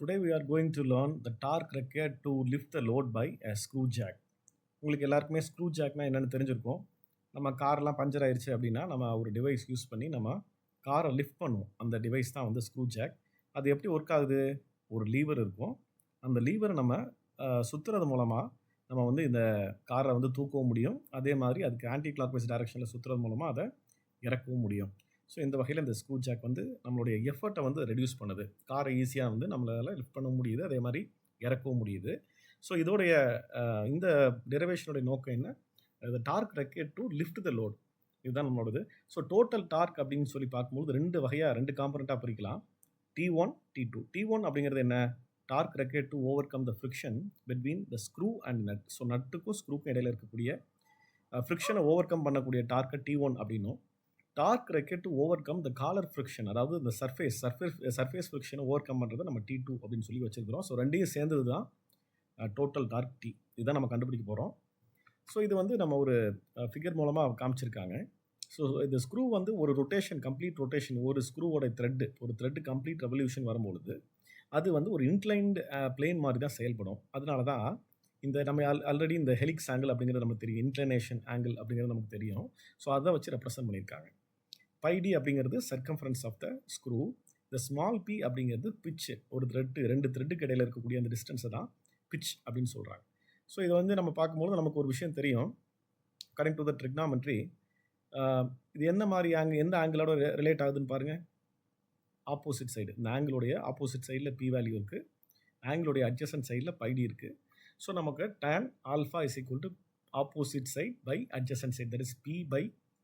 Today we are going to learn the torque required to lift the load by a screw jack. உங்களுக்கு எல்லாருக்குமே screw ஜாக்னா என்னென்னு தெரிஞ்சிருக்கும். நம்ம கார்லாம் பஞ்சர் ஆயிடுச்சு அப்படின்னா நம்ம ஒரு டிவைஸ் யூஸ் பண்ணி நம்ம காரை லிஃப்ட் பண்ணுவோம். அந்த டிவைஸ் தான் வந்து ஸ்க்ரூ ஜாக். அது எப்படி ஒர்க் ஆகுது? ஒரு லீவர் இருக்கும். அந்த லீவரை நம்ம சுற்றுறது மூலமாக நம்ம வந்து இந்த காரை வந்து தூக்கவும் முடியும். அதே மாதிரி அதுக்கு ஆன்டி கிளாக் வைஸ் டைரக்ஷனில் சுற்றுறது மூலமாக அதை இறக்கவும் முடியும். ஸோ இந்த வகையில் இந்த ஸ்க்ரூ ஜாக் வந்து நம்மளுடைய எஃபர்ட்டை வந்து ரெடியூஸ் பண்ணுது. காரை ஈஸியாக வந்து நம்மளால் லிஃப்ட் பண்ண முடியுது, அதே மாதிரி இறக்கவும் முடியுது. ஸோ இதோடைய இந்த டெரிவேஷனுடைய நோக்கம் என்ன? The torque required to lift the load, இதுதான் நம்மளோடது. ஸோ டோட்டல் டார்க் அப்படின்னு சொல்லி பார்க்கும்போது ரெண்டு காம்பனண்ட்டாக பிரிக்கலாம். T1 T2. T1 அப்படிங்கிறது என்ன? Torque required to overcome the friction between the screw and nut. So நட்டுக்கும் ஸ்க்ரூக்கும் இடையில இருக்கக்கூடிய ஃப்ரிக்ஷனை ஓவர் கம் பண்ணக்கூடிய டார்க்கை T1 அப்படின்னும், torque required to overcome the collar friction, அதாவது இந்த சர்ஃபேஸ் ஃப்ரிக்ஷனை ஓவர் கம் பண்ணுறதை நம்ம T2 அப்படின்னு சொல்லி வச்சுருக்கிறோம். ஸோ ரெண்டையும் சேர்ந்தது தான் டோட்டல் டார்க் T. இதுதான் நம்ம கண்டுபிடிக்க போகிறோம். ஸோ இது வந்து நம்ம ஒரு ஃபிகர் மூலமாக காமிச்சிருக்காங்க. ஸோ இந்த ஸ்க்ரூ வந்து ஒரு ரொட்டேஷன், கம்ப்ளீட் ரொட்டேஷன், ஒரு ஸ்க்ரூவோட த்ரெட்டு கம்ப்ளீட் ரெவல்யூஷன் வரும்பொழுது அது வந்து ஒரு இன்க்ளைன்டு பிளேன் மாதிரி தான் செயல்படும். அதனால தான் இந்த நம்ம ஆல்ரெடி இந்த ஹெலிக்ஸ் ஆங்கிள் அப்படிங்கிறது நமக்கு தெரியும், இன்க்ளைனேஷன் ஆங்கிள் அப்படிங்கிறது நமக்கு தெரியும். ஸோ அதை வச்சு ரெப்ரசன்ட் பண்ணியிருக்காங்க. πd அப்படிங்கிறது சர்க்கம்ஃபரன்ஸ் ஆஃப் த ஸ்க்ரூ. இந்த ஸ்மால் p அப்படிங்கிறது பிச்சு, ஒரு ரெண்டு த்ரெட்டுக்கு இடையில இருக்கக்கூடிய அந்த டிஸ்டன்ஸை தான் பிச் அப்படின்னு சொல்கிறாங்க. ஸோ இதை வந்து நம்ம பார்க்கும்போது நமக்கு ஒரு விஷயம் தெரியும். அக்கார்டிங் டு த ட்ரிக்னாமெட்ரி, இது எந்த மாதிரி எந்த ஆங்கிளோட ரிலேட் ஆகுதுன்னு பாருங்கள். ஆப்போசிட் சைடு, இந்த ஆங்கிளோடைய ஆப்போசிட் சைடில் p வேல்யூ இருக்குது, ஆங்கிளோடைய அட்ஜசன்ட் சைடில் πd இருக்குது. ஸோ நமக்கு tan alpha is equal to opposite side by adjacent side, that is p by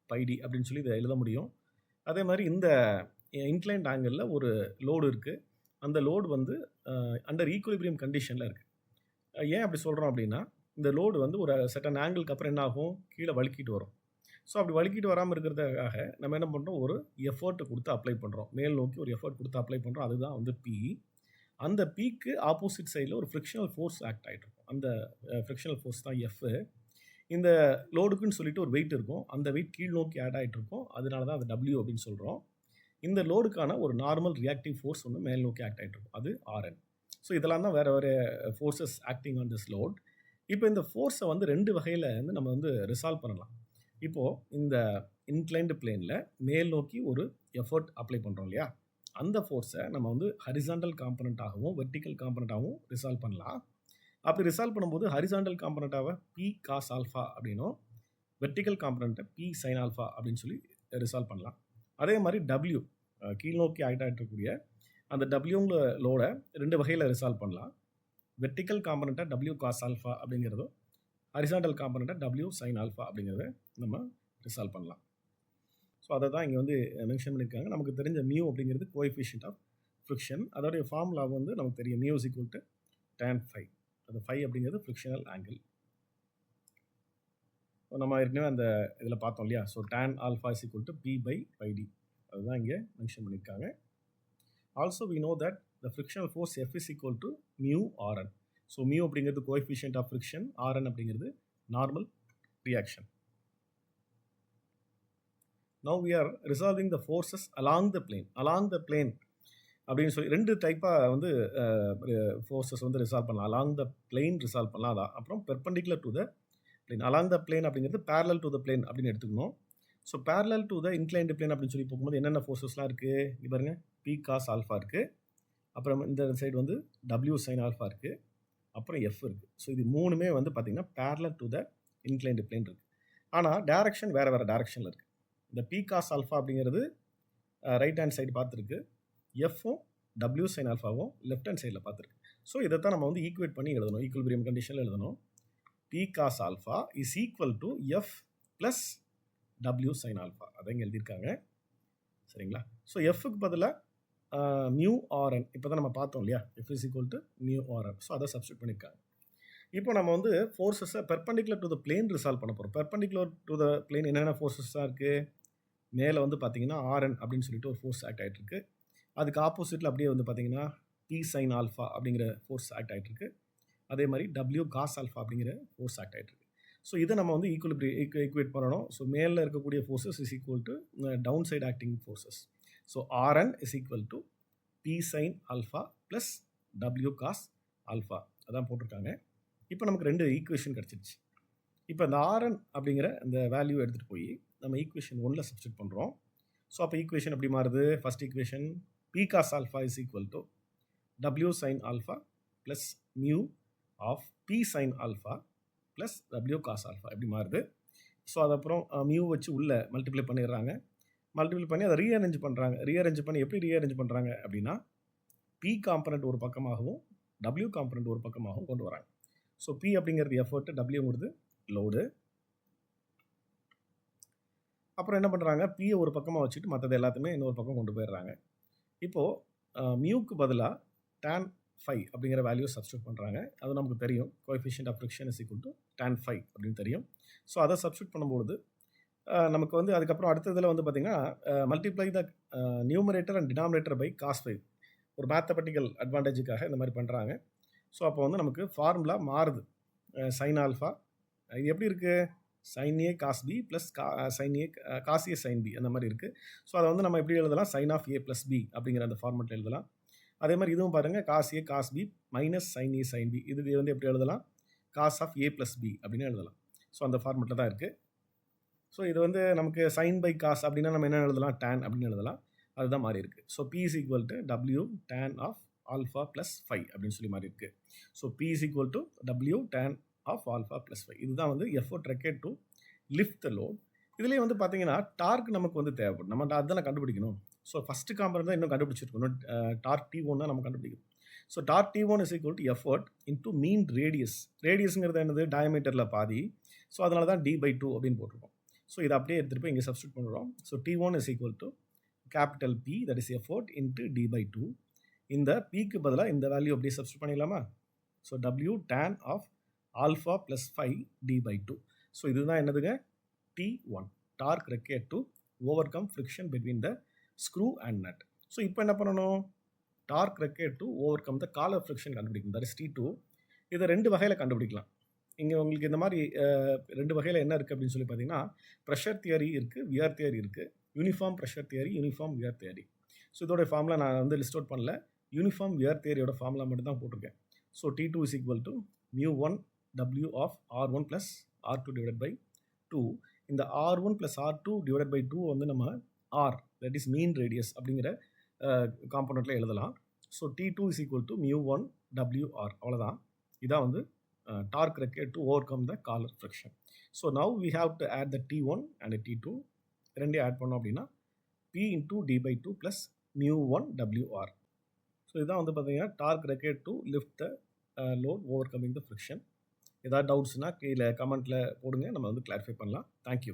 πd அப்படின்னு சொல்லி இதை எழுத முடியும். அதே மாதிரி இந்த இன்க்ளைன்ட் ஆங்கிளில் ஒரு லோடு இருக்குது. அந்த லோடு வந்து அண்டர் ஈக்குலிபிரியம் கண்டிஷனில் இருக்குது. ஏன் அப்படி சொல்கிறோம் அப்படின்னா, இந்த லோடு வந்து ஒரு செட்டன் ஆங்கிளுக்கு அப்புறம் என்ன ஆகும்? கீழே வழுக்கிட்டு வரும். ஸோ அப்படி வழுக்கிட்டு வராமல் இருக்கிறதுக்காக நம்ம என்ன பண்ணுறோம்? ஒரு எஃபர்ட்டை கொடுத்து அப்ளை பண்ணுறோம். மேல் நோக்கி ஒரு எஃபர்ட் கொடுத்து அப்ளை பண்ணுறோம். அதுதான் வந்து P. அந்த Pக்கு ஆப்போசிட் சைடில் ஒரு ஃப்ரிக்ஷனல் ஃபோர்ஸ் ஆக்ட் ஆகிட்டு இருக்கும். அந்த ஃப்ரிக்ஷனல் ஃபோர்ஸ் தான் F. இந்த லோடுக்குன்னு சொல்லிட்டு ஒரு வெயிட் இருக்கும். அந்த வெயிட் கீழ் நோக்கி ஆட் ஆகிட்டு இருக்கும். அதனால தான் அது W அப்படின்னு சொல்கிறோம். இந்த லோடுக்கான ஒரு நார்மல் ரியாக்டிவ் ஃபோர்ஸ் ஒன்று மேல் நோக்கி ஆக்ட் ஆகிட்டு இருக்கும். அது Rn. ஸோ இதெல்லாம் தான் வேறு forces acting on this load. இப்போ இந்த ஃபோர்ஸை வந்து ரெண்டு வகையில் வந்து நம்ம வந்து ரிசால்வ் பண்ணலாம். இப்போது இந்த இன்க்ளைன்டு பிளேனில் மேல் நோக்கி ஒரு எஃபர்ட் அப்ளை பண்ணுறோம் இல்லையா, அந்த ஃபோர்ஸை நம்ம வந்து ஹரிசாண்டல் காம்பனண்ட்டாகவும் வெர்டிக்கல் காம்பனண்ட்டாகவும் ரிசால்வ் பண்ணலாம். அப்படி ரிசால்வ் பண்ணும்போது ஹரிசாண்டல் காம்பனண்ட்டாக P காஸ் ஆல்ஃபா அப்படின்னும், வெர்டிக்கல் காம்பனண்ட்டை P சைன் ஆல்ஃபா அப்படின்னு சொல்லி ரிசால்வ் பண்ணலாம். அதே மாதிரி W, கீழ் நோக்கி ஆக்ட் ஆகிட்டு இருக்கக்கூடிய அந்த டபிள்யூங்கிற லோடை ரெண்டு வகையில் ரிசால்வ் பண்ணலாம். வெர்டிக்கல் காம்பனண்ட்டை W காஸ் ஆல்ஃபா அப்படிங்கிறதும், ஹரிசாண்டல் காம்பனண்ட்டை W சைன் ஆல்ஃபா அப்படிங்கிறத நம்ம ரிசால்வ் பண்ணலாம். ஸோ அதை தான் இங்கே வந்து மென்ஷன் பண்ணியிருக்காங்க. நமக்கு தெரிஞ்ச மியூ அப்படிங்கிறது கோஎஃபிஷியன்ட் ஆஃப் ஃப்ரிக்ஷன். அதோடைய ஃபார்முலா வந்து நமக்கு தெரியும், mu is equal to tan phi. அது phi அப்படிங்கிறது ஃப்ரிக்ஷனல் ஆங்கிள். நம்ம ஏற்கனவே அந்த இதில் பார்த்தோம் இல்லையா. So tan alpha is equal to P by πd, அதுதான் இங்கே மென்ஷன் பண்ணியிருக்காங்க. Also we know that the frictional force F is equal to mu Rn. So mu அப்படிங்கிறது coefficient of friction, Rn அப்படிங்கிறது normal reaction. Now we are resolving the forces along the plane. Along the plane அப்படின்னு சொல்லி ரெண்டு டைப்பாக வந்து forces வந்து resolve பண்ணலாம். Along the plane resolve பண்ணலாம். அதான் அப்புறம் perpendicular to the plane. Along the plane அப்படிங்கிறது பேரலல் டு த பிளேன் அப்படின்னு எடுத்துக்கணும். So parallel to the inclined plane அப்படின்னு சொல்லி போகும்போது என்னென்ன ஃபோர்ஸஸ்லாம் இருக்குது இங்கே பாருங்கள். P காஸ் ஆல்ஃபா இருக்குது, அப்புறம் இந்த சைடு வந்து W சைன் ஆல்ஃபா இருக்குது, அப்புறம் F இருக்குது. ஸோ இது மூணுமே வந்து பார்த்திங்கன்னா parallel to the inclined plane இருக்குது. ஆனால் டேரக்ஷன் வேறு டேரக்ஷனில் இருக்குது. இந்த P காஸ் ஆல்ஃபா அப்படிங்கிறது ரைட் ஹேண்ட் சைடு பார்த்துருக்கு, எஃப்பும் W சைன் ஆல்ஃபாவும் லெஃப்ட் ஹேண்ட் சைடில் பார்த்துருக்கு. ஸோ இதை தான் நம்ம வந்து ஈக்குவேட் பண்ணி எழுதணும், ஈக்குவலிபிரியம் கண்டிஷனில் எழுதணும். P cos alpha is equal to F plus W sine alpha, அதை இங்கே எழுதியிருக்காங்க. சரிங்களா. ஸோ எஃப்க்கு பதிலாக மியூ Rn இப்போ தான் நம்ம பார்த்தோம் இல்லையா, F is equal to mu Rn. So அதை சப்ஸ்டியூட் பண்ணியிருக்காங்க. இப்போ நம்ம வந்து ஃபோர்ஸஸை perpendicular to the plane resolve பண்ண போகிறோம். பெர்பெண்டிகுலர் டு த பிளேன் என்னென்ன ஃபோர்ஸஸாக இருக்குது? மேலே வந்து பார்த்தீங்கன்னா Rn அப்படின்னு சொல்லிட்டு ஒரு ஃபோர்ஸ் ஆக்ட் ஆகிட்டு இருக்குது. அதுக்கு ஆப்போசிட்டில் அப்படியே வந்து பார்த்தீங்கன்னா P சைன் ஆல்ஃபா அப்படிங்கிற ஃபோர்ஸ் ஆக்ட் ஆகிட்டு இருக்குது. அதே மாதிரி W காஸ் ஆல்ஃபா அப்படிங்கிற ஃபோர்ஸ் ஆக்ட் ஆகிட்டு இருக்குது. ஸோ இதை நம்ம வந்து ஈக்குவேட் பண்ணணும். ஸோ மேலே இருக்கக்கூடிய forces is equal to down side acting forces. So Rn is equal to P sine alpha plus W cos alpha அதான் போட்டிருக்காங்க. இப்போ நமக்கு 2 ஈக்குவேஷன் கிடச்சிருச்சு. இப்போ இந்த Rn அப்படிங்கிற அந்த வேல்யூ எடுத்துகிட்டு போய் நம்ம ஈக்குவேஷன் 1ல் சப்ஸ்டியூட் பண்ணுறோம். ஸோ அப்போ ஈக்குவேஷன் எப்படி மாறுது? First equation P cos alpha is equal to W sin alpha plus mu of P sin alpha plus W cos alpha எப்படி மாறுது? ஸோ அது அப்புறம் மியூ வச்சு உள்ளே மல்டிப்ளை பண்ணிடுறாங்க. மல்டிப்ளை பண்ணி அதை ரீஅரேஞ்ச் பண்ணுறாங்க. ரீஅரேஞ்ச் பண்ணி எப்படி ரீஅரேஞ்ச் பண்ணுறாங்க அப்படின்னா P காம்பனண்ட் ஒரு பக்கமாகவும் W காம்பனண்ட் ஒரு பக்கமாகவும் கொண்டு வராங்க. ஸோ P அப்படிங்கிறது எஃபர்ட், Wங்கிறது லோடு. அப்புறம் என்ன பண்ணுறாங்க? P ஒரு பக்கமாக வச்சுட்டு மற்றது எல்லாத்தையுமே இன்னொரு பக்கம் கொண்டு போயிடுறாங்க. இப்போது மியூக்கு பதிலாக tan phi அப்படிங்கிற வேல்யூ சப்ஸ்டியூட் பண்ணுறாங்க. அது நமக்கு தெரியும். Coefficient of friction is equal to tan phi அப்படின்னு தெரியும். ஸோ அதை சப்ஸ்டியூட் பண்ணும்போது நமக்கு வந்து அதுக்கப்புறம் அடுத்த இதில் வந்து பார்த்திங்கன்னா multiply the numerator and denominator by cos phi ஒரு மேத்தமெட்டிக்கல் அட்வான்டேஜுக்காக இந்த மாதிரி பண்ணுறாங்க. ஸோ அப்போ வந்து நமக்கு ஃபார்முலா மாறுது. சைன் ஆல்ஃபா இது எப்படி இருக்குது? Sine A cos B plus sine A cos A sine B அந்த மாதிரி இருக்குது. ஸோ அதை வந்து நம்ம எப்படி எழுதலாம்? Sine of A plus B அப்படிங்கிற அந்த ஃபார்மெட்டில் எழுதலாம். அதே மாதிரி இதுவும் பாருங்கள், cos A cos B minus sine A sine B இது வந்து எப்படி எழுதலாம்? Cos of A plus B அப்படின்னு எழுதலாம். ஸோ அந்த ஃபார்மெட்டில் தான் இருக்குது. ஸோ இது வந்து நமக்கு சைன் பை காஸ் அப்படின்னா நம்ம என்ன எழுதலாம்? டேன் அப்படின்னு எழுதலாம். அதுதான் மாறி இருக்குது. So P is equal to W tan of alpha plus phi அப்படின்னு சொல்லி மாறி இருக்குது. So P is equal to W tan of alpha plus phi இதுதான் வந்து effort required to lift the load. இதுலேயே வந்து பார்த்தீங்கன்னா டார்க் நமக்கு வந்து தேவைப்படும். நம்ம அதுதான் கண்டுபிடிக்கணும். ஸோ ஃபஸ்ட்டு காம்பனண்ட் தான் இன்னும் கண்டுபிடிச்சிருக்கணும். டார்க் T1 தான் நம்ம கண்டுபிடிக்கணும். So torque T1 is equal to effort into mean radius. ரேடியஸுங்கிறது என்னது? டயமீட்டரில் பாதி. ஸோ அதனால தான் D/2 அப்படின்னு போட்டிருக்கோம். ஸோ இதை அப்படியே எடுத்துகிட்டு போய் இங்கே சப்ஸ்டியூட் பண்ணுறோம். So T1 is equal to capital P that is effort into D/2. இந்த Pக்கு பதிலாக இந்த வேல்யூ அப்படியே சப்ஸ்டியூட் பண்ணிடலாமா? So W tan of alpha plus phi D/2. So இதுதான் என்னதுங்க? T1 torque required to overcome friction between the screw and nut. So இப்போ என்ன பண்ணணும்? Torque required to overcome the collar friction கண்டுபிடிக்கணும். That is T2. இதை 2 வகையில் கண்டுபிடிக்கலாம். இங்கே உங்களுக்கு இந்த மாதிரி 2 வகையில் என்ன இருக்குது அப்படின்னு சொல்லி பார்த்தீங்கன்னா ப்ரெஷர் தியரி இருக்குது, வியர் தியரி இருக்குது. Uniform pressure theory, uniform wear theory. So இதோட ஃபார்முலா நான் வந்து லிஸ்ட் அவுட் பண்ணல. யூனிஃபார்ம் வியர் தியரியோட ஃபார்முலா மட்டும் தான் போட்டிருக்கேன். So T2 is equal to mu1 W of R1 plus R2 divided by 2. இந்த R1 plus R2 divided by 2 வந்து நம்ம R that is mean radius அப்படிங்கிற காம்பனண்ட்டில் எழுதலாம். So T2 is equal to mu1 WR அவ்வளோதான். இதான் வந்து torque required to overcome the collar friction. So now we have to add the T1 and the T2. ரெண்டையும் add பண்ணோம் அப்படின்னா P into D/2 plus mu1 WR. So இதுதான் வந்து பார்த்தீங்கன்னா torque required to lift the load overcoming the friction. ஏதாவது டவுட்ஸ்னால் கீழே கமெண்ட்டில் போடுங்க, நம்ம வந்து கிளாரிஃபை பண்ணலாம். தேங்க்யூ.